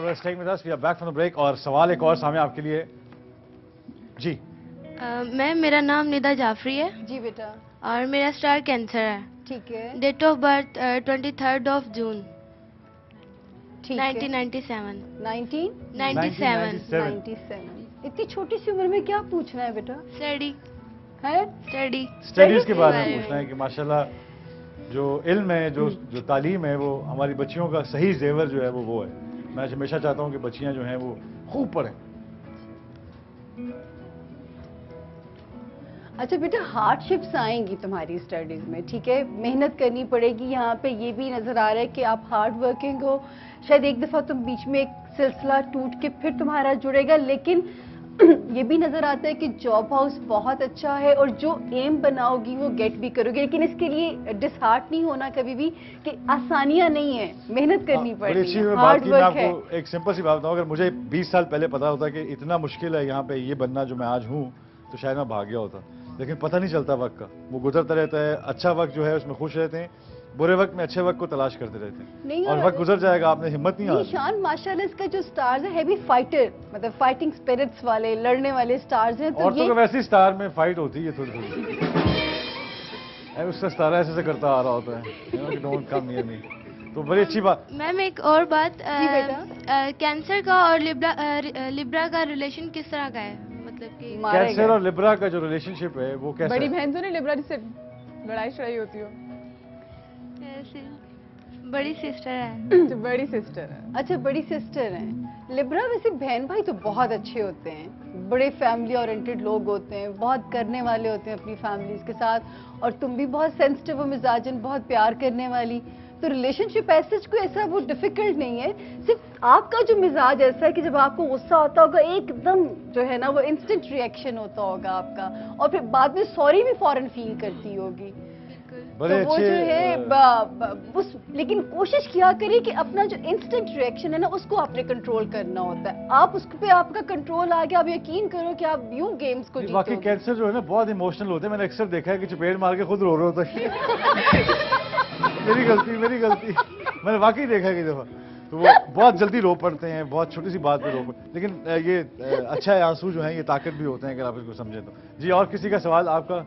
for staying with us. We are back from the break. اور سوال ایک اور سامنے آپ کے لیے. جی. میم میرا نام ندا جعفری ہے. جی بیٹا. اور میرا اسٹار کینسر ہے. ٹھیک ہے. ڈیٹ آف برتھ 23 جون 1997. 1997. اتنی چھوٹی سی عمر میں کیا پوچھنا ہے بیٹا؟ اسٹڈیز کے بارے میں پوچھنا ہے کہ ماشاءاللہ جو علم ہے جو تعلیم ہے وہ ہماری بچیوں کا صحیح زیور جو ہے وہ ہے. میں ہمیشہ چاہتا ہوں کہ بچیاں جو ہیں وہ خوب پڑھیں. اچھا بیٹا، ہارڈ شپس آئیں گی تمہاری اسٹڈیز میں، ٹھیک ہے، محنت کرنی پڑے گی. یہاں پہ یہ بھی نظر آ رہا ہے کہ آپ ہارڈ ورکنگ ہو. شاید ایک دفعہ تم بیچ میں ایک سلسلہ ٹوٹ کے پھر تمہارا جڑے گا، لیکن یہ بھی نظر آتا ہے کہ جاب ہاؤس بہت اچھا ہے اور جو ایم بناؤ گی وہ گیٹ بھی کرو گی. لیکن اس کے لیے ڈس ہارٹ نہیں ہونا کبھی بھی کہ آسانیاں نہیں ہیں، محنت کرنی پڑے گی، ہارڈ ورک ہے. ایک سمپل سی بات بتاؤں، اگر مجھے 20 سال پہلے پتا ہوتا کہ اتنا مشکل ہے یہاں پہ یہ بننا جو میں آج ہوں تو شاید میں بھاگ گیا ہوتا. لیکن پتہ نہیں چلتا وقت کا، وہ گزرتا رہتا ہے. اچھا وقت جو ہے اس میں خوش رہتے ہیں، برے وقت میں اچھے وقت کو تلاش کرتے رہتے ہیں، اور وقت گزر جائے گا، آپ نے ہمت نہیں ہاری. شان ماشاءاللہ اس کا جو سٹارز ہے ہیوی فائٹر، مطلب فائٹنگ سپرٹس والے، لڑنے والے سٹارز ہیں. اور تو ویسے سٹار میں فائٹ ہوتی ہے تھوڑی تھوڑی. اس کا ستارہ ایسے کرتا آ رہا ہوتا ہے، ڈونٹ کم نیئر می. تو بڑی اچھی بات. میم ایک اور بات، کینسر کا اور لبرا کا ریلیشن کس طرح کا ہے؟ مطلب کہ کینسر اور لبرا کا جو ریلیشن شپ ہے وہ کیسے؟ بڑی بہن تو نہیں لبرا جس سے لڑائی شڑائی ہوتی ہو؟ بڑی سسٹر ہے. بڑی سسٹر ہے. اچھا بڑی سسٹر ہیں. لبرا ویسے بہن بھائی تو بہت اچھے ہوتے ہیں، بڑے فیملی اورینٹڈ لوگ ہوتے ہیں، بہت کرنے والے ہوتے ہیں اپنی فیملیز کے ساتھ. اور تم بھی بہت سینسٹیو و مزاجن، بہت پیار کرنے والی. تو ریلیشن شپ کوئی ایسا وہ ڈیفیکلٹ نہیں ہے. صرف آپ کا جو مزاج ایسا ہے کہ جب آپ کو غصہ ہوتا ہوگا ایک دم جو ہے نا وہ انسٹنٹ ریئیکشن ہوتا ہوگا آپ کا، اور پھر بعد میں سوری بھی فوراً فیل کرتی ہوگی. تو وہ جو ہے لیکن کوشش کیا کریے کہ اپنا جو انسٹنٹ ریئیکشن ہے نا اس کو آپ نے کنٹرول کرنا ہوتا ہے. آپ اس پہ آپ کا کنٹرول آ گیا، آپ یقین کرو کہ آپ یوں گیمز کو جیتو. واقعی کینسر جو ہے نا بہت ایموشنل ہوتے ہیں. میں نے اکثر دیکھا ہے کہ چپیٹ مار کے خود رو رہا ہوتا ہے. میری غلطی میں نے واقعی دیکھا ہے کہ دفعہ تو وہ بہت جلدی رو پڑتے ہیں، بہت چھوٹی سی بات پہ رو پڑتے ہیں. لیکن یہ اچھا ہے، آنسو جو ہیں یہ طاقت بھی ہوتے ہیں اگر آپ اس کو سمجھیں تو. جی اور کسی کا سوال آپ کا؟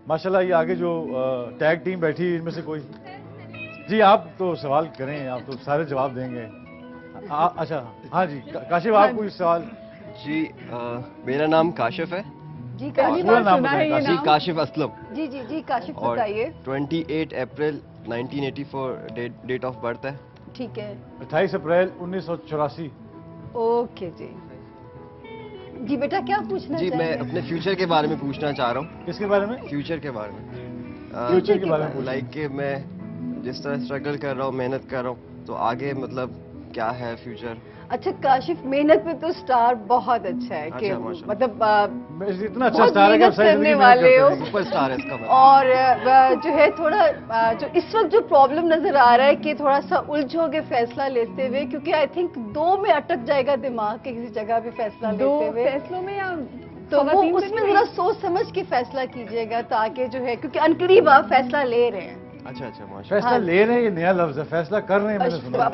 ماشاءاللہ یہ آگے جو ٹیگ ٹیم بیٹھی ان میں سے کوئی؟ جی آپ تو سوال کریں، آپ تو سارے جواب دیں گے. اچھا ہاں جی کاشف آپ کوئی سوال؟ جی میرا نام کاشف ہے. جی کاشف اسلم. جی کاشف بتائیے. 28 اپریل 1984 ڈیٹ آف برتھ ہے. ٹھیک ہے. 28 اپریل 1984. اوکے جی بیٹا کیا پوچھنا جی میں اپنے فیوچر کے بارے میں پوچھنا چاہ رہا ہوں. کس کے بارے میں؟ فیوچر کے بارے میں. فیوچر کے بارے میں لائک کہ میں جس طرح اسٹرگل کر رہا ہوں، محنت کر رہا ہوں، تو آگے مطلب کیا ہے فیوچر؟ اچھا کاشف محنت میں تو سٹار بہت اچھا ہے کہ مطلب اتنا اچھا سٹار ہے کہ کرنے والے ہو، سپر سٹار ہے اس کا مطلب. اور جو ہے تھوڑا جو اس وقت جو پرابلم نظر آ رہا ہے کہ تھوڑا سا الجھو گے فیصلہ لیتے ہوئے، کیونکہ آئی تھنک 2 میں اٹک جائے گا دماغ کے کسی جگہ پہ فیصلہ لیتے ہوئے. 2 فیصلوں میں یا تو وہ اس میں ذرا سوچ سمجھ کے فیصلہ کیجیے گا تاکہ جو ہے، کیونکہ عنقریب آپ فیصلہ لے رہے ہیں. اچھا فیصلہ لے رہے ہیں، یہ نیا لفظ ہے. فیصلہ کر رہے ہیں، میں نے سنا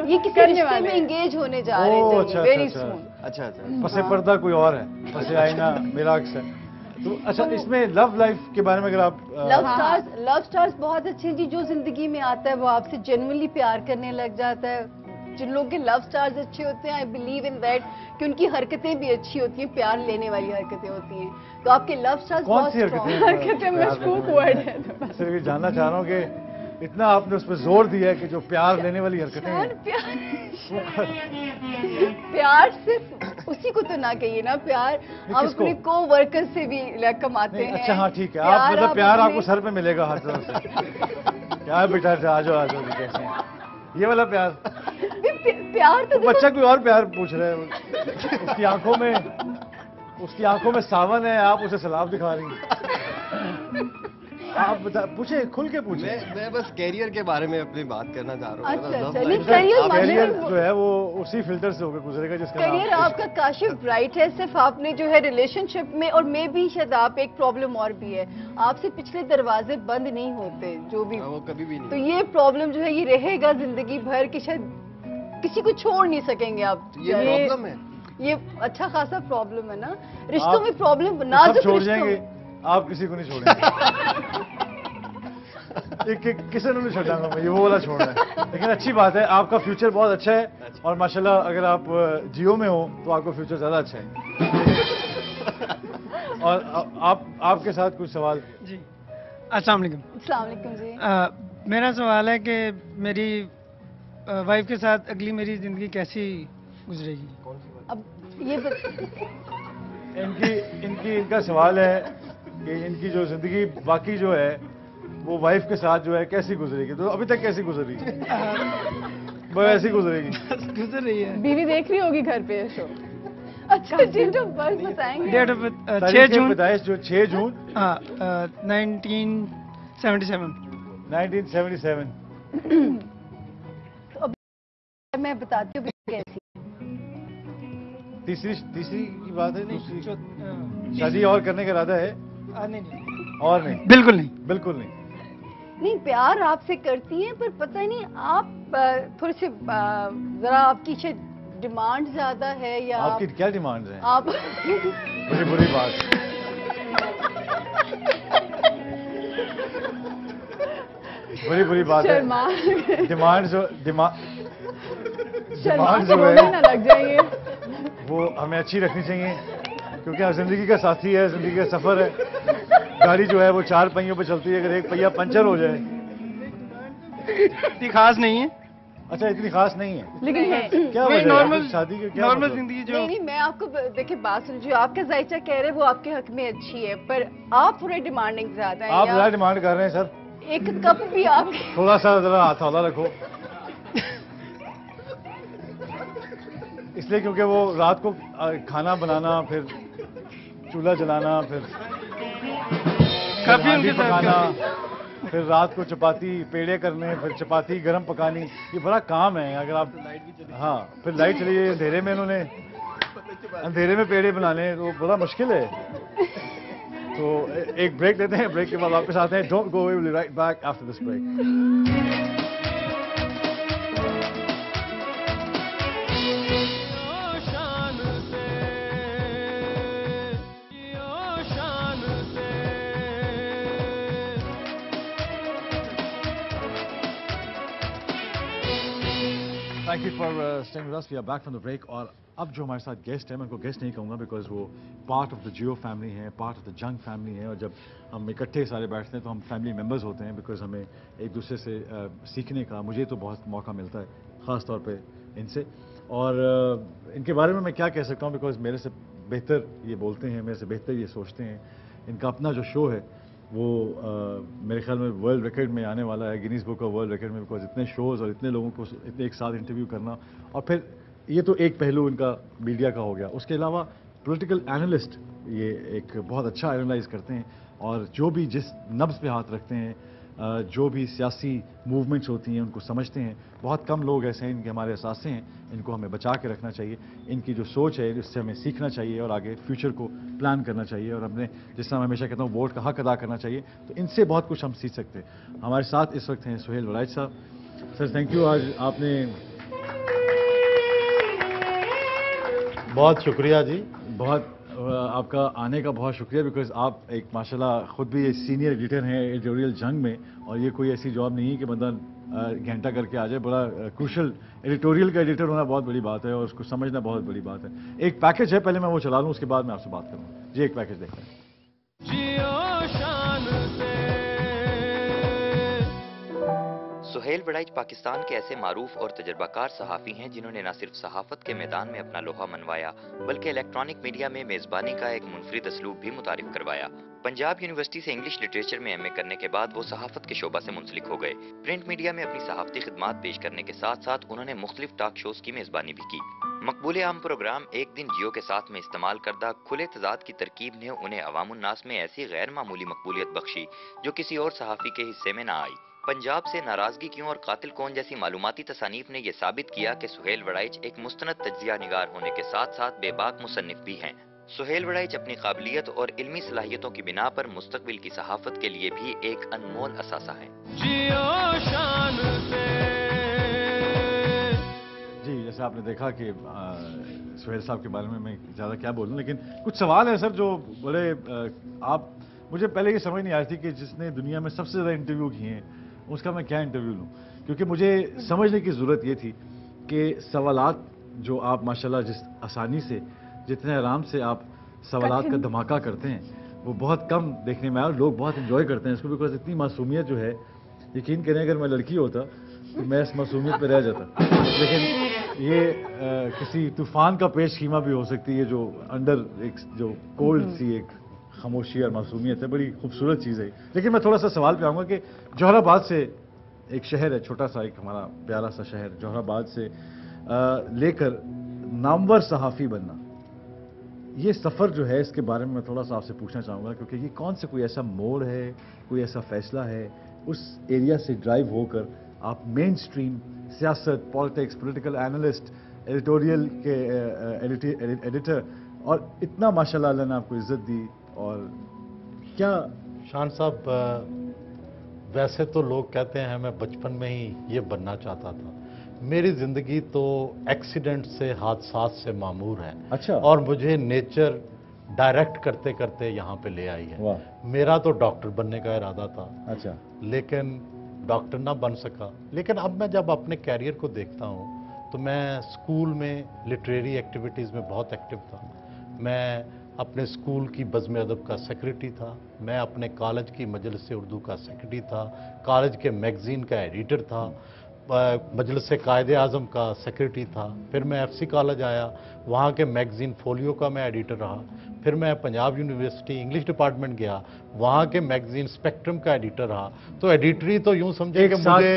یہ کسی رشتے میں انگیج ہونے جا رہے ہیں ویری سون. اچھا پس پردہ کوئی اور ہے، پس آئینہ میرا عکس ہے. تو اچھا اس میں لو لائف کے بارے میں اگر آپ لو سٹارز بہت اچھے ہیں جی. جو زندگی میں آتا ہے وہ آپ سے جنرلی پیار کرنے لگ جاتا ہے. جن لوگوں کے لو سٹارز اچھے ہوتے ہیں آئی بلیو ان دیٹ کہ ان کی حرکتیں بھی اچھی ہوتی ہیں، پیار لینے والی حرکتیں ہوتی ہیں. تو آپ کے لو سٹارز بہت حرکتیں مشکوک ورڈ ہے. صرف یہ جاننا چاہ رہا ہوں کہ اتنا آپ نے اس پہ زور دیا ہے کہ جو پیار لینے والی حرکتیں ہیں. پیار صرف اسی کو تو نہ کہیے نا، پیار آپ اپنے کو ورکر سے بھی کماتے ہیں. اچھا ہاں ٹھیک ہے، آپ مطلب پیار آپ کو سر پہ ملے گا ہر طرف سے. کیا بیٹا آ جاؤ کیسے ہیں یہ والا پیار؟ پیار تو بچہ کوئی اور پیار پوچھ رہے ہیں. اس کی آنکھوں میں ساون ہے، آپ اسے سلاب دکھا رہی ہیں. آپ پوچھیں، کھل کے پوچھیں. میں بس کیریئر کے بارے میں اپنی بات کرنا چاہ رہا ہوں. کیریئر جو ہے وہ اسی فلٹر سے ہو کے گزرے گا جس کا کیریئر آپ کا کاشف برائٹ ہے. صرف آپ نے جو ہے ریلیشن شپ میں، اور میں بھی شاید آپ ایک پرابلم اور بھی ہے، آپ سے پچھلے دروازے بند نہیں ہوتے جو بھی وہ کبھی بھی نہیں. تو یہ پرابلم جو ہے یہ رہے گا زندگی بھر کہ شاید किसी को छोड़ नहीं सकेंगे आप। ये प्रॉब्लम है। ये अच्छा खासा प्रॉब्लम है ना, रिश्तों में प्रॉब्लम ना सब जो छोड़ जाएंगे, आप किसी को नहीं छोड़ेंगे। किसी ने नहीं छोड़ांगा मैं, ये वो वाला छोड़ना है। लेकिन अच्छी बात है, आपका फ्यूचर बहुत अच्छा है और माशाल्लाह अगर आप जियो में हो तो आपका फ्यूचर ज़्यादा अच्छा है। और आपके साथ कुछ सवाल? जी अस्सलाम वालेकुम। अस्सलाम वालेकुम जी। मेरा सवाल है कि मेरी वाइफ के साथ अगली मेरी ज़िंदगी कैसी गुजरेगी? अब ये इनका सवाल है कि इनकी जो ज़िंदगी बाकी जो है वो वाइफ के साथ जो है कैसी गुजरेगी। तो अभी तक कैसी गुजरी? वो ऐसी गुजरेगी। गुजर रही है। बीवी देख रही होगी घर पे ये शो। अच्छा डेट ऑफ बर्थ बताएंगे? डेट ऑफ बर्थ 6 तारीख जून। बताइए, जो 6 जून 1977। 1977। मैं बताती हूँ कैसी। तीसरी की बात है, दूसरी शादी और करने का इरादा है? नहीं, और नहीं, बिल्कुल नहीं। बिल्कुल नहीं। नहीं, प्यार आपसे करती हैं पर पता नहीं आप थोड़े से जरा आपकी शायद डिमांड ज्यादा है या आपकी क्या डिमांड्स हैं? आप बड़ी बुरी बात। बड़ी बुरी बात है। शर्मा डिमांड जो रोने ना लग जाएंगे। वो हमें अच्छी रखनी चाहिए क्योंकि जिंदगी का साथी है, जिंदगी का सफर है। गाड़ी जो है वो 4 पहियों पे चलती है, अगर एक पहिया पंचर हो जाए। इतनी खास नहीं है। अच्छा, इतनी खास नहीं है। लेकिन है। क्या वही वजह है? नॉर्मल शादी का क्या नॉर्मल मतलब? जिंदगी जो नहीं मैं आपको देखिए बात सुन, जो आपका जायचा कह रहे हैं वो आपके हक में अच्छी है पर आप थोड़े डिमांडिंग ज्यादा हैं। आप या ज़्यादा डिमांड कर रहे हैं सर। एक कप भी आप थोड़ा सा जरा हाथ हौला रखो। इसलिए क्योंकि वो रात को खाना बनाना, फिर चूल्हा जलाना, फिर काफी उनके हांडी साथ पकाना, फिर रात को चपाती पेड़े करने, फिर चपाती गरम पकानी, ये बड़ा काम है। अगर आप हाँ, फिर लाइट चली गई, अंधेरे में पेड़े बनाने, तो बड़ा मुश्किल है। तो एक ब्रेक लेते हैं, ब्रेक के बाद वापस आते हैं। Don't go away, will be right back after this break. Thank you for staying with us. We are back from the break. और अब जो हमारे साथ गेस्ट है, मैं उनको गेस्ट नहीं कहूँगा बिकॉज वो part of the Jio family है, पार्ट ऑफ द जंग फैमिली है। और जब हम इकट्ठे सारे बैठते हैं तो हम फैमिली मेम्बर्स होते हैं बिकॉज हमें एक दूसरे से सीखने का, मुझे तो बहुत मौका मिलता है ख़ास तौर पे इनसे। और इनके बारे में मैं क्या कह सकता हूँ बिकॉज मेरे से बेहतर ये बोलते हैं, मेरे से बेहतर ये सोचते हैं। इनका अपना जो शो है वो मेरे ख्याल में वर्ल्ड रिकॉर्ड में आने वाला है, Guinness book of world record में, बिकॉज इतने शोज़ और इतने लोगों को इतने एक साथ इंटरव्यू करना। और फिर ये तो एक पहलू इनका मीडिया का हो गया, उसके अलावा पॉलिटिकल एनालिस्ट ये एक बहुत अच्छा एनालाइज करते हैं और जो भी जिस नब्ज़ पे हाथ रखते हैं, जो भी सियासी मूवमेंट्स होती हैं उनको समझते हैं। बहुत कम लोग ऐसे हैं, इनके हमारे असासे हैं, इनको हमें बचा के रखना चाहिए। इनकी जो सोच है इससे हमें सीखना चाहिए और आगे फ्यूचर को प्लान करना चाहिए और अपने, जिस तरह मैं हमेशा कहता हूँ, वोट का हक अदा करना चाहिए। तो इनसे बहुत कुछ हम सीख सकते हैं। हमारे साथ इस वक्त हैं सुहेल वराइच साहब। सर थैंक यू, आज आपने बहुत शुक्रिया जी, बहुत आपका आने का बहुत शुक्रिया बिकॉज आप एक माशाल्लाह खुद भी सीनियर एडिटर हैं एडिटोरियल जंग में, और ये कोई ऐसी जॉब नहीं है कि बंदा घंटा करके आ जाए। बड़ा क्रूशल एडिटोरियल का एडिटर होना बहुत बड़ी बात है और उसको समझना बहुत बड़ी बात है। एक पैकेज है, पहले मैं वो चला लूँ, उसके बाद मैं आपसे बात करूँगा जी। एक पैकेज देखते हैं। सुहेल वड़ाइच पाकिस्तान के ऐसे मारूफ और तजर्बाकार सहाफ़ी हैं जिन्होंने न सिर्फ सहाफ़त के मैदान में अपना लोहा मनवाया बल्कि इलेक्ट्रॉनिक मीडिया में मेज़बानी का एक मुनफरिद असलूब भी मुतारिफ करवाया। पंजाब यूनिवर्सिटी से इंग्लिश लिटरेचर में एमए करने के बाद वो सहाफ़त के शोबा से मुंसलिक हो गए। प्रिंट मीडिया में अपनी सहाफ़ती खिदमात पेश करने के साथ साथ उन्होंने मुख्तलिफ टॉक शोज़ की मेज़बानी भी की। मकबूल आम प्रोग्राम एक दिन जियो के साथ में इस्तेमाल करदा खुले तजाद की तरकीब ने उन्हें अवामुन्नास में ऐसी गैर मामूली मकबूलियत बख्शी जो किसी और सहाफ़ी के हिस्से में न आई। पंजाब से नाराजगी क्यों और कातिल कौन जैसी मालूमाती तसानीफ ने यह साबित किया कि सुहेल वड़ाइच एक मुस्तनद तज्जिया निगार होने के साथ साथ बेबाक मुसन्निफ भी हैं। सुहेल वड़ाइच अपनी काबिलियत और इल्मी सलाहियतों की बिना पर मुस्तकबिल की सहाफत के लिए भी एक अनमोल असासा है। जी जैसे आपने देखा कि सुहेल साहब के बारे में मैं ज़्यादा क्या बोलूं, लेकिन कुछ सवाल हैं सर जो बड़े आप मुझे पहले ये समझ नहीं आई थी कि जिसने दुनिया में सबसे ज़्यादा इंटरव्यू किए हैं उसका मैं क्या इंटरव्यू लूं, क्योंकि मुझे समझने की ज़रूरत ये थी कि सवालात जो आप माशाल्लाह जिस आसानी से जितने आराम से आप सवालात का धमाका करते हैं वो बहुत कम देखने में आया और लोग बहुत एंजॉय करते हैं इसको, बिकॉज इतनी मासूमियत जो है, यकीन करें अगर मैं लड़की होता तो मैं इस मासूमियत पे रह जाता, लेकिन ये किसी तूफान का पेश कीमा भी हो सकती है जो अंडर एक जो कोल्ड सी एक खामोशी और मासूमियत है, बड़ी खूबसूरत चीज़ है। लेकिन मैं थोड़ा सा सवाल पे आऊँगा कि जौहराबाद से एक शहर है, छोटा सा एक हमारा प्यारा सा शहर, जौहराबाद से लेकर नामवर सहाफ़ी बनना, ये सफ़र जो है इसके बारे में मैं थोड़ा सा आपसे पूछना चाहूँगा, क्योंकि ये कौन से कोई ऐसा मोड़ है, कोई ऐसा फैसला है उस एरिया से ड्राइव होकर आप मेन स्ट्रीम सियासत, पॉलिटिक्स, पॉलिटिकल एनालिस्ट, एडिटोरियल के एडिटर और इतना माशाल्लाह अल्लाह ने आपको इज़्ज़त दी, और क्या शान साहब वैसे तो लोग कहते हैं मैं बचपन में ही ये बनना चाहता था, मेरी ज़िंदगी तो एक्सीडेंट से, हादसात से मामूर है। अच्छा। और मुझे नेचर डायरेक्ट करते करते यहाँ पे ले आई है। वाह। मेरा तो डॉक्टर बनने का इरादा था। अच्छा। लेकिन डॉक्टर ना बन सका। लेकिन अब मैं जब अपने कैरियर को देखता हूँ तो मैं स्कूल में लिटरेरी एक्टिविटीज़ में बहुत एक्टिव था। मैं अपने स्कूल की बज़्म अदब का सेक्रेटरी था, मैं अपने कॉलेज की मजलिस उर्दू का सेक्रेटरी था, कॉलेज के मैगज़ीन का एडिटर था, मजलिस कायदे आज़म का सेक्रेटरी था, फिर मैं एफसी कॉलेज आया, वहाँ के मैगज़ीन फोलियो का मैं एडिटर रहा, फिर मैं पंजाब यूनिवर्सिटी इंग्लिश डिपार्टमेंट गया, वहाँ के मैगज़ीन स्पेक्ट्रम का एडिटर रहा। तो एडिटरी तो यूँ समझे कि मुझे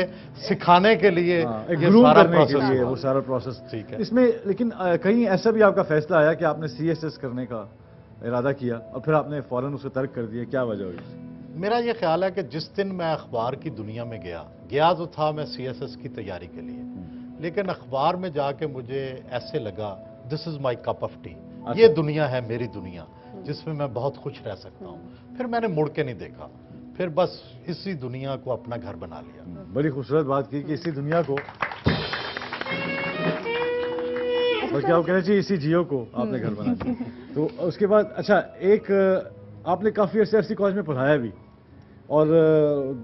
सिखाने के लिए ये सारा प्रोसेस वो सारा प्रोसेस ठीक है इसमें। लेकिन कहीं ऐसा भी आपका फैसला आया कि आपने CSS करने का इरादा किया और फिर आपने फ़ौरन उसे तर्क कर दिया, क्या वजह हुई? मेरा ये ख्याल है कि जिस दिन मैं अखबार की दुनिया में गया तो था मैं CSS की तैयारी के लिए, लेकिन अखबार में जाके मुझे ऐसे लगा this is my cup of T, ये दुनिया है मेरी दुनिया जिसमें मैं बहुत खुश रह सकता हूँ। फिर मैंने मुड़ के नहीं देखा, फिर बस इसी दुनिया को अपना घर बना लिया। बड़ी खूबसूरत बात की कि इसी दुनिया को, बल्कि आप कहना चाहिए इसी जियो को आपने घर बना लिया। तो उसके बाद अच्छा, एक आपने काफ़ी अर्से एफसी कॉलेज में पढ़ाया भी, और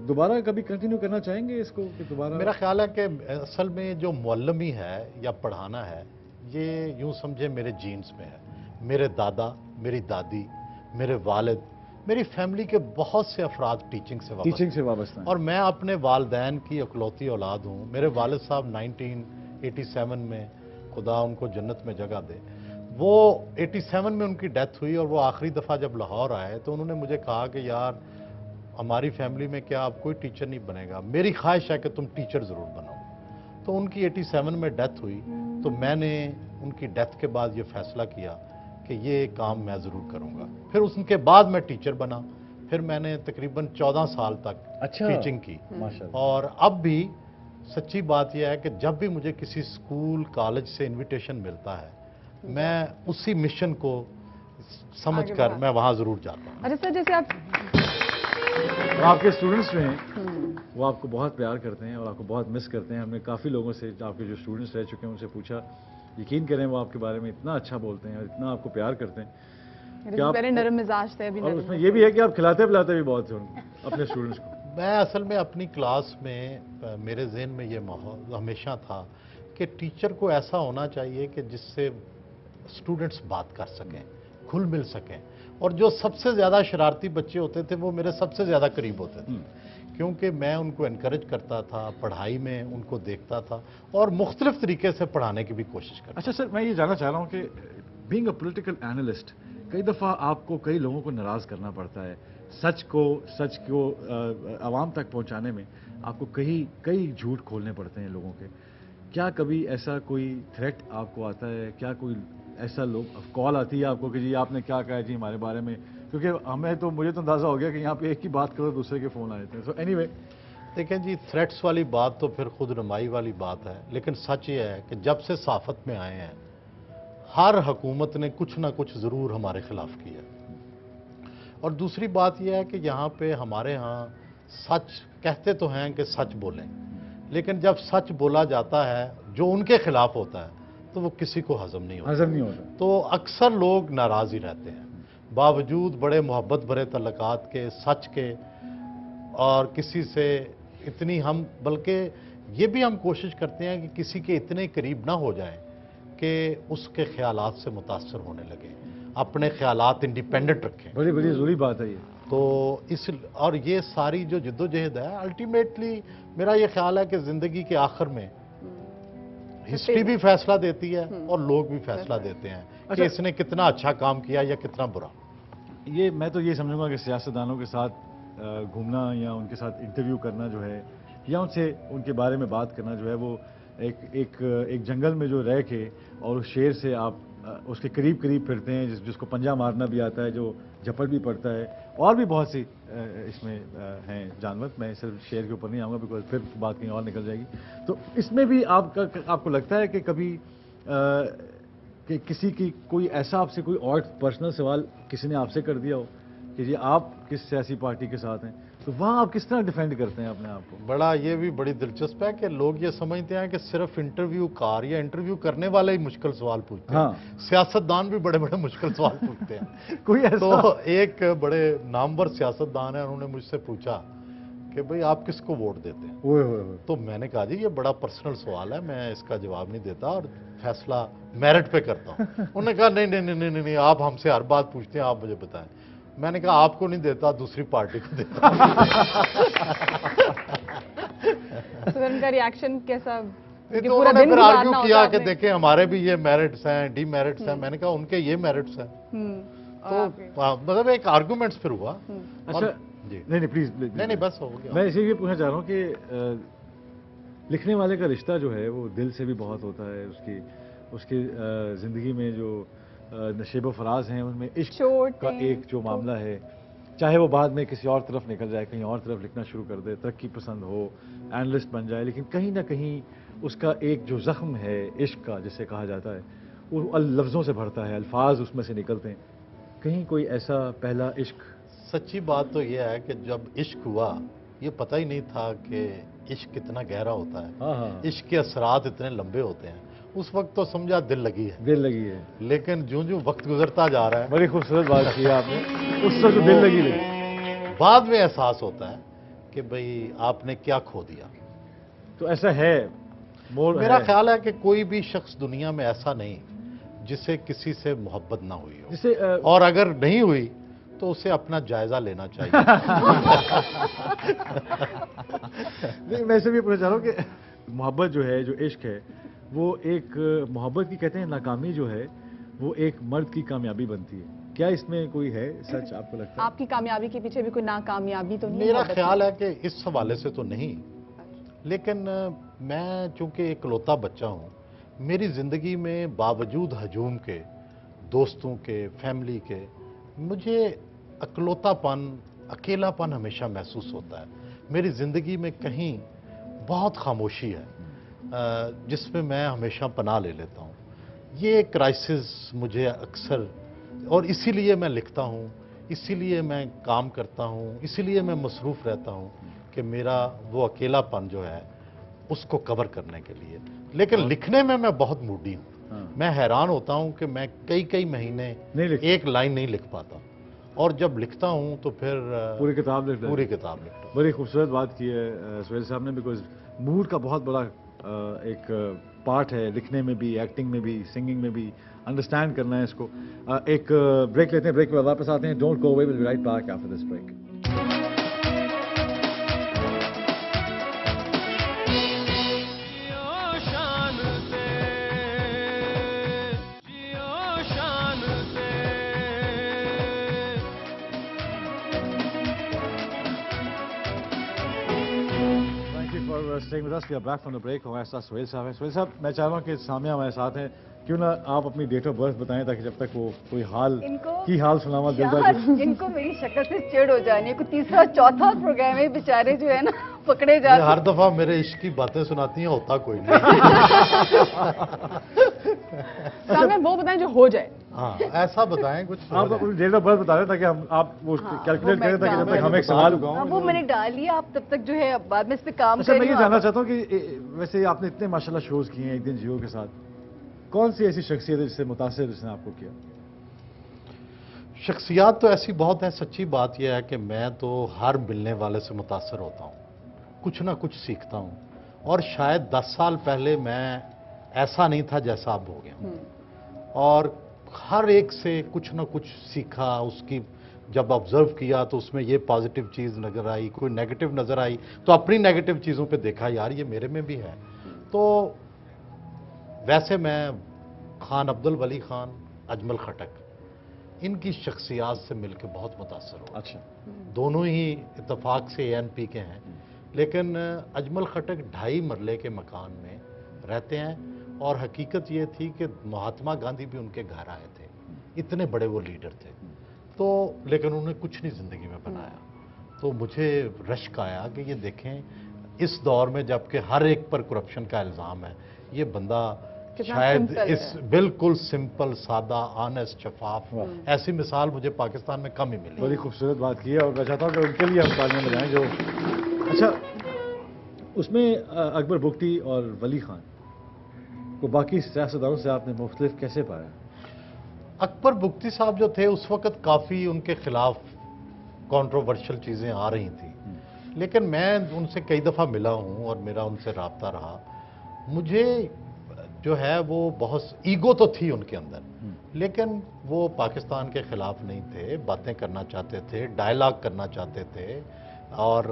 दोबारा कभी कंटिन्यू करना चाहेंगे इसको कि दोबारा? मेरा ख्याल है कि असल में जो मुअल्लमी है या पढ़ाना है ये यूँ समझे मेरे जीन्स में है। मेरे दादा, मेरी दादी, मेरे वालिद, मेरी फैमिली के बहुत से अफराद टीचिंग से वाबस्ता हैं। और मैं अपने वालदैन की इकलौती औलाद हूँ। मेरे वालिद साहब 1987 में, खुदा उनको जन्नत में जगह दे, वो 87 में उनकी डेथ हुई और वो आखिरी दफ़ा जब लाहौर आए तो उन्होंने मुझे कहा कि यार हमारी फैमिली में क्या अब कोई टीचर नहीं बनेगा, मेरी ख्वाहिश है कि तुम टीचर ज़रूर बनो। तो उनकी 87 में डेथ हुई, तो मैंने उनकी डेथ के बाद ये फ़ैसला किया कि ये काम मैं ज़रूर करूँगा। फिर उनके बाद मैं टीचर बना, फिर मैंने तकरीबन 14 साल तक टीचिंग की। और अब भी सच्ची बात यह है कि जब भी मुझे किसी स्कूल कॉलेज से इन्विटेशन मिलता है मैं उसी मिशन को समझकर मैं वहाँ ज़रूर जाता हूँ। अच्छा सर, जैसे आप आपके स्टूडेंट्स जो हैं वो आपको बहुत प्यार करते हैं और आपको बहुत मिस करते हैं। हमने काफ़ी लोगों से, आपके जो स्टूडेंट्स रह चुके हैं, उनसे पूछा, यकीन करें वो आपके बारे में इतना अच्छा बोलते हैं और इतना आपको प्यार करते हैं कि आप, नरम मिजाज थे। और उसमें ये भी है कि आप खिलाते पिलाते भी बहुत थे उनको, अपने स्टूडेंट्स को। मैं असल में अपनी क्लास में मेरे जहन में ये माहौल हमेशा था कि टीचर को ऐसा होना चाहिए कि जिससे स्टूडेंट्स बात कर सकें, घुल मिल सकें, और जो सबसे ज़्यादा शरारती बच्चे होते थे वो मेरे सबसे ज़्यादा करीब होते थे, क्योंकि मैं उनको इनकरेज करता था, पढ़ाई में उनको देखता था और मुख्तलिफ तरीके से पढ़ाने की भी कोशिश करता। अच्छा सर, मैं ये जानना चाह रहा हूँ कि बीइंग अ पॉलिटिकल एनालिस्ट कई दफ़ा आपको कई लोगों को नाराज़ करना पड़ता है, सच को आवाम तक पहुँचाने में आपको कई झूठ खोलने पड़ते हैं लोगों के। क्या कभी ऐसा कोई थ्रेट आपको आता है? क्या कोई ऐसा कॉल आती है आपको कि जी आपने क्या कहा जी हमारे बारे में? क्योंकि मुझे तो अंदाज़ा हो गया कि यहाँ पे एक ही बात करो दूसरे के फ़ोन आ जाते हैं। सो एनीवे, देखें जी, थ्रेट्स वाली बात तो फिर खुद नुमाई वाली बात है, लेकिन सच ये है कि जब से साफत में आए हैं हर हुकूमत ने कुछ ना कुछ ज़रूर हमारे ख़िलाफ़ किया। और दूसरी बात यह है कि यहाँ पे हमारे यहाँ सच कहते तो हैं कि सच बोलें, लेकिन जब सच बोला जाता है जो उनके खिलाफ होता है तो वो किसी को हजम नहीं होता। हजम नहीं होता। तो अक्सर लोग नाराज ही रहते हैं, बावजूद बड़े मोहब्बत भरे तल्लुकात के, सच के, और किसी से इतनी हम, बल्कि ये भी हम कोशिश करते हैं कि किसी के इतने करीब ना हो जाएं कि उसके ख्यालात से मुतासर होने लगे, अपने ख्यालात इंडिपेंडेंट रखें। बड़ी बड़ी ज़रूरी बात है ये। तो इस, और ये सारी जो जद्दोजहद है, अल्टीमेटली मेरा ये ख्याल है कि ज़िंदगी के आखिर में हिस्ट्री भी फैसला देती है और लोग भी फैसला देते हैं कि इसने कितना अच्छा काम किया या कितना बुरा। ये मैं तो ये समझूंगा कि सियासतदानों के साथ घूमना या उनके साथ इंटरव्यू करना जो है, या उनसे उनके बारे में बात करना जो है, वो एक जंगल में जो रह के और उस शेर से आप उसके करीब करीब फिरते हैं, जिसको पंजा मारना भी आता है, जो झपट भी पड़ता है, और भी बहुत सी इसमें हैं जानवर। मैं सिर्फ शेर के ऊपर नहीं आऊँगा बिकॉज फिर बात कहीं और निकल जाएगी। तो इसमें भी आपको लगता है कि कभी कि किसी की कोई ऐसा आपसे कोई और पर्सनल सवाल किसी ने आपसे कर दिया हो कि जी आप किस सियासी पार्टी के साथ हैं, तो वहाँ आप किस तरह डिफेंड करते हैं अपने आप को? बड़ा ये भी बड़ी दिलचस्प है कि लोग ये समझते हैं कि सिर्फ इंटरव्यू कार या इंटरव्यू करने वाले ही मुश्किल सवाल पूछते हैं। हाँ। सियासतदान भी बड़े बड़े मुश्किल सवाल पूछते हैं। कोई ऐसा? तो एक बड़े नामवर सियासतदान है, उन्होंने मुझसे पूछा कि भाई आप किसको वोट देते हैं? ओए होए होए। तो मैंने कहा जी ये बड़ा पर्सनल सवाल है, मैं इसका जवाब नहीं देता और फैसला मेरिट पे करता हूँ। उन्होंने कहा नहीं नहीं नहीं नहीं नहीं, आप हमसे हर बात पूछते हैं, आप मुझे बताएं। मैंने कहा आपको नहीं देता, दूसरी पार्टी को देता। तो फिर उनका रिएक्शन कैसा? नहीं, कि तो पूरा उन्होंने दिन फिर गुजारना आर्ग्यू होता किया है कि आपने। देखें हमारे भी ये मेरिट्स हैं, डीमेरिट्स हैं। मैंने कहा उनके ये मेरिट्स हैं। तो मतलब एक आर्गूमेंट्स फिर हुआ। अच्छा जी नहीं प्लीज नहीं नहीं बस हो गया। मैं इसी लिए पूछना चाह रहा हूँ कि लिखने वाले का रिश्ता जो है वो दिल से भी बहुत होता है। उसकी ज़िंदगी में जो नशेब फराज हैं उनमें इश्क का एक जो मामला है, चाहे वो बाद में किसी और तरफ निकल जाए, कहीं और तरफ लिखना शुरू कर दे, तरक्की पसंद हो, एनालिस्ट बन जाए, लेकिन कहीं ना कहीं उसका एक जो ज़ख्म है इश्क का जिसे कहा जाता है, वो लफ्ज़ों से भरता है, अल्फाज उसमें से निकलते हैं। कहीं कोई ऐसा पहला इश्क? सच्ची बात तो ये है कि जब इश्क हुआ ये पता ही नहीं था कि इश्क कितना गहरा होता है। हाँ हाँ। इश्क के असरात इतने लंबे होते हैं। उस वक्त तो समझा दिल लगी है, लेकिन जो जो वक्त गुजरता जा रहा है। बड़ी खूबसूरत बात की आपने, उस वक्त दिल लगी बाद में एहसास होता है कि भाई आपने क्या खो दिया। तो ऐसा है मेरा ख्याल है कि कोई भी शख्स दुनिया में ऐसा नहीं जिसे किसी से मोहब्बत ना हुई हो, जिसे और अगर नहीं हुई तो उसे अपना जायजा लेना चाहिए। नहीं, मैं इसे भी पूछना चाह रहा हूँ कि मोहब्बत जो है, जो इश्क है, वो एक मोहब्बत की कहते हैं नाकामी जो है वो एक मर्द की कामयाबी बनती है। क्या इसमें कोई है सच आपको लगता है? आपकी कामयाबी के पीछे भी कोई नाकामयाबी तो नहीं? मेरा ख्याल है कि इस हवाले से तो नहीं, लेकिन मैं चूंकि इकलौता बच्चा हूँ, मेरी ज़िंदगी में बावजूद हजूम के, दोस्तों के, फैमिली के, मुझे अकेलापन हमेशा महसूस होता है। मेरी ज़िंदगी में कहीं बहुत खामोशी है जिसमें मैं हमेशा पनाह ले लेता हूँ। ये क्राइसिस मुझे अक्सर, और इसीलिए मैं लिखता हूँ, इसीलिए मैं काम करता हूँ, इसीलिए मैं मसरूफ़ रहता हूँ कि मेरा वो अकेलापन जो है उसको कवर करने के लिए। लेकिन लिखने में मैं बहुत मूडी हूँ। मैं हैरान होता हूँ कि मैं कई महीने एक लाइन नहीं लिख पाता, और जब लिखता हूँ तो फिर पूरी किताब लिखता हूँ। बड़ी खूबसूरत बात की है सुहेल साहब ने, बिकॉज मूड का बहुत बड़ा एक पार्ट है लिखने में भी, एक्टिंग में भी, सिंगिंग में भी। अंडरस्टैंड करना है इसको। एक ब्रेक लेते हैं, ब्रेक के बाद वापस आते हैं। Don't go away, will be right back after this break. Staying with us, we are back from the break. हमारे साथ सुहेल साहब हैं। सुहेल साहब, मैं चाह रहा हूँ कि सामिया हमारे साथ हैं, क्यों ना आप अपनी डेट ऑफ बर्थ बताएं ताकि जब तक वो कोई हाल की हाल सुनावा दिल। इनको मेरी शक्ल से चिढ़ हो जानी है। कोई तीसरा चौथा प्रोग्राम है, बेचारे जो है ना पकड़े जाते हैं। हर दफा मेरे इश्क की बातें सुनाती हैं, होता कोई नहीं। सामने वो बताएं जो हो जाए। हाँ, ऐसा बताएं कुछ। आप अपनी डेट ऑफ बर्थ बता रहे ताकि हम आप वो कैलकुलेट करें ताकि जब तक हम एक सवाल वो मैंने डाल लिया, आप तब तक जो है बाद में इस पे काम करें। मैं ये जानना चाहता हूँ कि वैसे आपने इतने माशाल्लाह शोज किए हैं एक दिन जियो के साथ, कौन सी ऐसी शख्सियत है जिससे मुतासिर जिसने आपको किया? शख्सियात तो ऐसी बहुत है। सच्ची बात यह है कि मैं तो हर मिलने वाले से मुतासर होता हूँ, कुछ ना कुछ सीखता हूँ, और शायद 10 साल पहले मैं ऐसा नहीं था जैसा अब हो गया हूँ। और हर एक से कुछ ना कुछ सीखा, उसकी जब ऑब्जर्व किया तो उसमें ये पॉजिटिव चीज़ नज़र आई, कोई नेगेटिव नज़र आई तो अपनी नेगेटिव चीज़ों पे देखा, यार ये मेरे में भी है। तो वैसे मैं खान अब्दुल वली खान, अजमल खटक, इनकी शख्सियात से मिलकर बहुत मुतासर हुआ। अच्छा, दोनों ही इत्तेफाक से ANP के हैं, लेकिन अजमल खटक 2.5 मरले के मकान में रहते हैं, और हकीकत ये थी कि महात्मा गांधी भी उनके घर आए थे, इतने बड़े वो लीडर थे। तो लेकिन उन्होंने कुछ नहीं ज़िंदगी में बनाया। तो मुझे रश्क आया कि ये देखें, इस दौर में जबकि हर एक पर करप्शन का इल्ज़ाम है, ये बंदा कितना शायद simple इस है। बिल्कुल सिंपल, सादा, ऑनेस्ट, शफाफ, ऐसी मिसाल मुझे पाकिस्तान में कम ही मिली। बड़ी खूबसूरत बात की है, और मैं चाहता हूँ कि उनके लिए हम तालियां बजाएं जो। अच्छा, उसमें अकबर बुगटी और वली खान को बाकी सियासतदानों से आपने मुख्तलिफ कैसे पाया? अकबर बुगटी साहब जो थे उस वक़्त काफ़ी उनके खिलाफ कंट्रोवर्शियल चीज़ें आ रही थी, लेकिन मैं उनसे कई दफ़ा मिला हूँ और मेरा उनसे राब्ता रहा। मुझे जो है वो बहुत ईगो तो थी उनके अंदर, लेकिन वो पाकिस्तान के खिलाफ नहीं थे, बातें करना चाहते थे, डायलॉग करना चाहते थे, और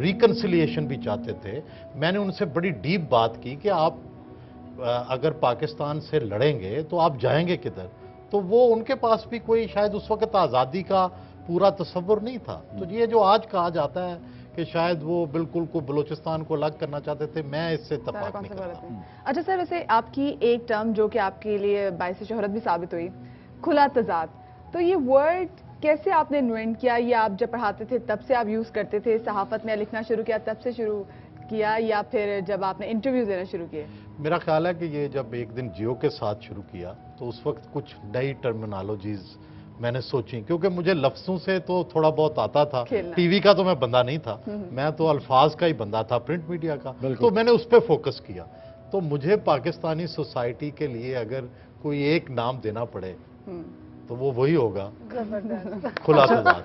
रिकन्सिलिएशन भी चाहते थे। मैंने उनसे बड़ी डीप बात की कि आप अगर पाकिस्तान से लड़ेंगे तो आप जाएंगे किधर? तो वो उनके पास भी कोई शायद उस वक़्त आज़ादी का पूरा तसव्वुर नहीं था। तो ये जो आज कहा जाता है कि शायद वो बिल्कुल को बलूचिस्तान को अलग करना चाहते थे, मैं इससे इत्तेफाक नहीं कॉन्सेप्ट करता। वाले थे। अच्छा सर, वैसे आपकी एक टर्म जो कि आपके लिए बाइस शोहरत भी साबित हुई, खुला तजाद, तो ये वर्ड कैसे आपने इन्वेंट किया? या आप जब पढ़ाते थे तब से आप यूज़ करते थे, सहाफ़त में लिखना शुरू किया तब से शुरू किया, या फिर जब आपने इंटरव्यू देना शुरू किए? मेरा ख्याल है कि ये जब एक दिन जियो के साथ शुरू किया तो उस वक्त कुछ नई टर्मिनोलॉजीज़ मैंने सोची, क्योंकि मुझे लफ्ज़ों से तो थोड़ा बहुत आता था, खेलना। टीवी का तो मैं बंदा नहीं था, मैं तो अल्फाज का ही बंदा था, प्रिंट मीडिया का। तो मैंने उस पर फोकस किया। तो मुझे पाकिस्तानी सोसाइटी के लिए अगर कोई एक नाम देना पड़े तो वो वही होगा, खुला तजाद।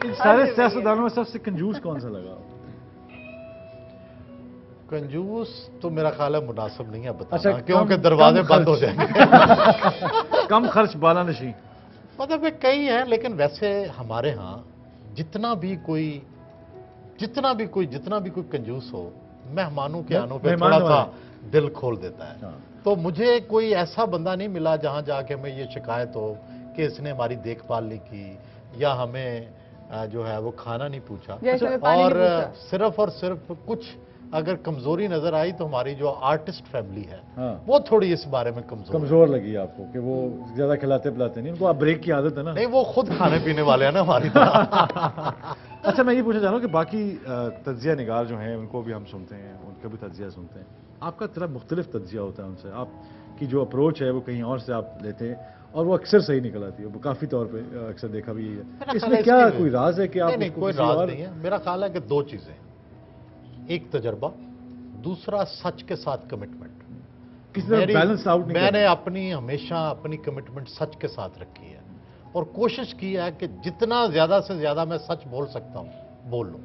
इन सारे सियासतदानों में सबसे कंजूस कौन सा लगा? कंजूस तो मेरा ख्याल है मुनासिब नहीं है बताना, अच्छा, क्योंकि कम दरवाजे बंद हो खर्च। जाएंगे। कम खर्च बाला नशी। मतलब कई हैं, लेकिन वैसे हमारे यहाँ जितना भी कोई कंजूस हो, मेहमानों के आनों पे मेहमान थोड़ा सा नवाज़। दिल खोल देता है। हाँ। तो मुझे कोई ऐसा बंदा नहीं मिला जहाँ जाके हमें ये शिकायत हो कि इसने हमारी देखभाल नहीं की, या हमें जो है वो खाना नहीं पूछा। या इसने पानी और नहीं पूछा। सिर्फ और सिर्फ कुछ अगर कमजोरी नजर आई तो हमारी जो आर्टिस्ट फैमिली है हाँ। वो थोड़ी इस बारे में कमजोर लगी आपको कि वो ज्यादा खिलाते पिलाते नहीं, उनको आप ब्रेक की आदत है ना? नहीं, वो खुद खाने पीने वाले हैं ना हमारी तरह। अच्छा, मैं ये पूछना चाह रहा हूँ कि बाकी तज्जिया निगार जो हैं उनको भी हम सुनते हैं, उनका भी तज्जिया सुनते हैं। आपका तरह मुख्तलिफ तज्जिया होता है उनसे, आपकी जो अप्रोच है वो कहीं और से आप लेते हैं और वो अक्सर सही निकल आती है, वो काफ़ी तौर पे अक्सर देखा भी है। इसमें क्या कोई राज है कि आप नहीं, उसको कोई किसी राज और- नहीं है। मेरा ख्याल है कि 2 चीजें, एक तजर्बा, दूसरा सच के साथ कमिटमेंट। किसी तरह बैलेंस आउट नहीं मैंने करना। हमेशा अपनी कमिटमेंट सच के साथ रखी है और कोशिश की है कि जितना ज्यादा से ज्यादा मैं सच बोल सकता हूं बोल लूं।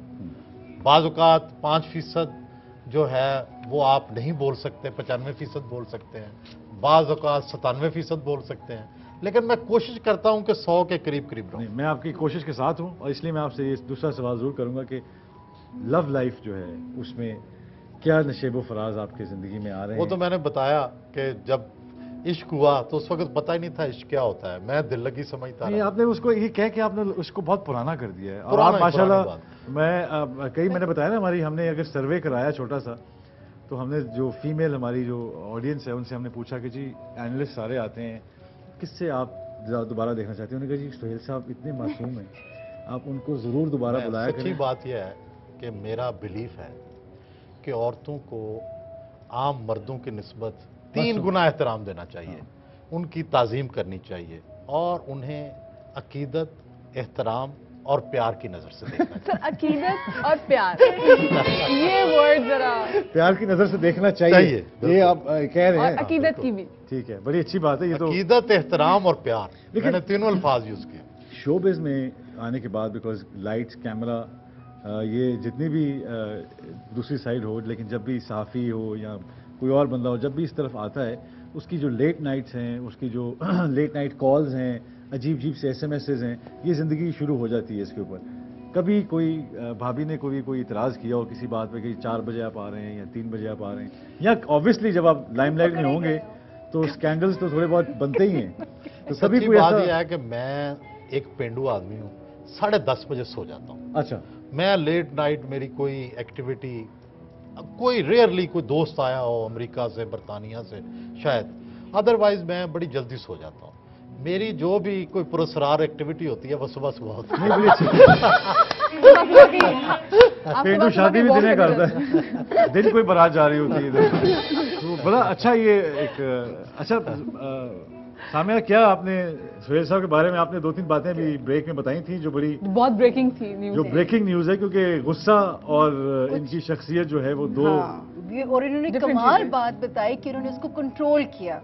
बाज़ औक़ात 5% जो है वो आप नहीं बोल सकते, 95% बोल सकते हैं, बाज़ औक़ात 97% बोल सकते हैं, लेकिन मैं कोशिश करता हूं कि 100 के करीब रहूं। नहीं, मैं आपकी कोशिश के साथ हूँ और इसलिए मैं आपसे ये दूसरा सवाल जरूर करूंगा कि लव लाइफ जो है उसमें क्या नशेबो फराज आपकी ज़िंदगी में आ रहे वो हैं? तो मैंने बताया कि जब इश्क हुआ तो उस वक्त पता ही नहीं था इश्क क्या होता है, मैं दिल लगी समझता नहीं, रहा। आपने उसको ये कह के आपने उसको बहुत पुराना कर दिया है और पुराना आप है, माशाल्लाह, पुरानी मैं मैंने बताया ना, हमारी हमने अगर सर्वे कराया छोटा सा, तो हमने जो फीमेल हमारी जो ऑडियंस है उनसे हमने पूछा कि जी एनालिस्ट सारे आते हैं, किससे आप दोबारा देखना चाहते हैं? उन्होंने कहा जी सोहेल साहब इतने मासूम हैं, आप उनको ज़रूर दोबारा बुलाया सच्ची करें। बात यह है कि मेरा बिलीफ है कि औरतों को आम मर्दों की निस्बत 3 गुना एहतराम देना चाहिए, उनकी ताज़ीम करनी चाहिए और उन्हें अकीदत, एहतराम اور پیار کی نظر سے دیکھنا سر عقیدت اور پیار یہ ورڈ ذرا پیار کی نظر سے دیکھنا چاہیے، چاہیے، یہ آپ کہہ رہے اور ہیں. عقیدت کی بھی. ٹھیک ہے، بڑی اچھی بات ہے. یہ تو عقیدت، احترام اور پیار، میں نے تینوں الفاظ یوز کیے. شوبز میں آنے کے بعد بیکاز لائٹس، کیمرہ، یہ جتنی بھی دوسری سائڈ ہو، لیکن جب بھی صحافی ہو یا کوئی اور بندہ ہو، جب بھی اس طرف آتا ہے، اس کی جو لیٹ نائٹس ہیں، اس کی جو لیٹ نائٹ کالز ہیں، عجیب عجیب سے SMS ہیں، یہ زندگی شروع ہو جاتی ہے اس کے اوپر. کبھی کوئی بھابھی نے کوئی اعتراض کیا ہو کسی بات پہ کہ 4 بجے آپ آ رہے ہیں یا 3 بجے آپ آ رہے ہیں، یا آبویسلی جب آپ لائم لائٹ میں ہوں گے تو اسکینڈلز تو تھوڑے بہت بنتے ہی ہیں، تو کبھی سچی کوئی بات ایسا؟ یہ ہے کہ میں ایک پینڈو آدمی ہوں، 10:30 بجے سو جاتا ہوں. اچھا، میں لیٹ نائٹ میری کوئی ایکٹیویٹی، کوئی ریئرلی کوئی دوست آیا ہو امریکہ سے، برطانیہ سے شاید، ادروائز میں بڑی جلدی سو جاتا ہوں. میری جو بھی کوئی پراسرار ایکٹیویٹی ہوتی ہے وہ صبح ہوتی ہے. نہیں بڑی اچھی پینڈو شادی بھی دنے کرتا ہے، دن کوئی بارات جا رہی ہوتی ہے ادھر، تو بڑا اچھا. یہ ایک اچھا سامیہ، کیا آپ نے سہیل صاحب کے بارے میں آپ نے 2-3 باتیں بھی بریک میں بتائی تھیں جو بڑی بہت بریکنگ تھی نیوز، جو بریکنگ نیوز ہے، کیونکہ غصہ اور ان کی شخصیت جو ہے وہ دو اور انہوں نے کمال بات بتائی کہ انہوں نے اس کو کنٹرول کیا.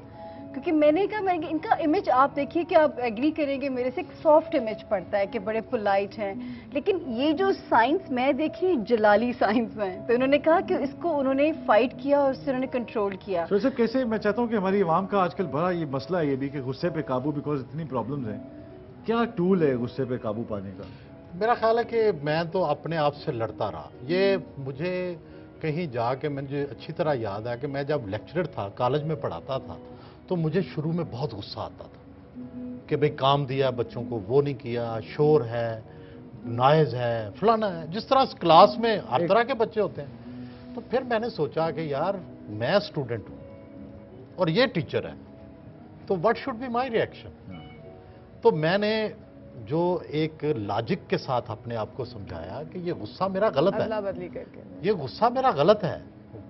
کیونکہ میں نے کہا ان کا امیج آپ دیکھیے کہ آپ ایگری کریں گے میرے سے، ایک سافٹ امیج پڑتا ہے کہ بڑے پولائٹ ہیں، لیکن یہ جو سائنس میں دیکھی جلالی سائنس میں، تو انہوں نے کہا کہ اس کو انہوں نے فائٹ کیا اور اس سے انہوں نے کنٹرول کیا. تو صرف کیسے، میں چاہتا ہوں کہ ہماری عوام کا آج کل بڑا یہ مسئلہ ہے یہ بھی کہ غصے پہ قابو، بیکاز اتنی پرابلمز ہیں، کیا ٹول ہے غصے پہ قابو پانے کا؟ میرا خیال ہے کہ میں تو اپنے آپ سے لڑتا رہا. یہ مجھے کہیں جا کے مجھے اچھی طرح یاد ہے کہ میں جب لیکچرر تھا، کالج میں پڑھاتا تھا، تو مجھے شروع میں بہت غصہ آتا تھا کہ بھئی کام دیا بچوں کو وہ نہیں کیا، شور ہے، نائز ہے، فلانا ہے، جس طرح کلاس میں ہر طرح کے بچے ہوتے ہیں. تو پھر میں نے سوچا کہ یار میں اسٹوڈنٹ ہوں اور یہ ٹیچر ہے، تو what should be my reaction. تو میں نے جو ایک لاجک کے ساتھ اپنے آپ کو سمجھایا کہ یہ غصہ میرا غلط ہے، ادلا بدلی کر کے. یہ غصہ میرا غلط ہے.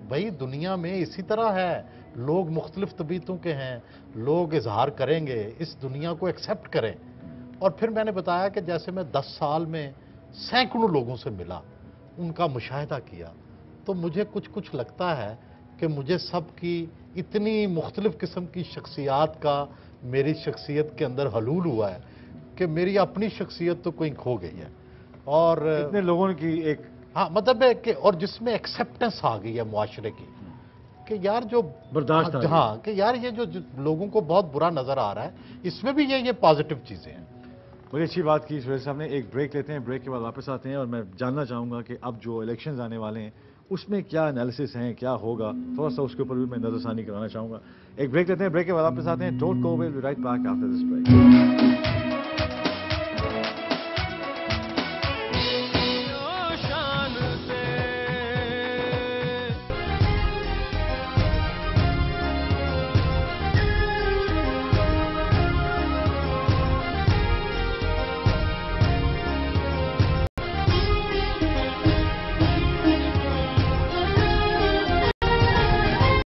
بھائی دنیا میں اسی طرح ہے، لوگ مختلف طبیعتوں کے ہیں، لوگ اظہار کریں گے، اس دنیا کو ایکسیپٹ کریں. اور پھر میں نے بتایا کہ جیسے میں 10 سال میں سینکڑوں لوگوں سے ملا، ان کا مشاہدہ کیا، تو مجھے کچھ لگتا ہے کہ مجھے سب کی اتنی مختلف قسم کی شخصیات کا میری شخصیت کے اندر حلول ہوا ہے کہ میری اپنی شخصیت تو کوئی کھو گئی ہے. اور اتنے لوگوں کی ایک ہاں مطلب ہے کہ اور جس میں ایکسیپٹنس آ گئی ہے معاشرے کی کہ یار جو برداشت، ہاں کہ یار یہ جو لوگوں کو بہت برا نظر آ رہا ہے، اس میں بھی یہ پازیٹیو چیزیں ہیں. بڑی اچھی بات کی سہیل صاحب نے. ایک بریک لیتے ہیں، بریک کے بعد واپس آتے ہیں اور میں جاننا چاہوں گا کہ اب جو الیکشنز آنے والے ہیں اس میں کیا انالیسس ہیں، کیا ہوگا، تھوڑا سا اس کے اوپر بھی میں نظر ثانی کرانا چاہوں گا. ایک بریک لیتے ہیں، بریک کے بعد واپس آتے ہیں. Don't go away, we be right back after this break.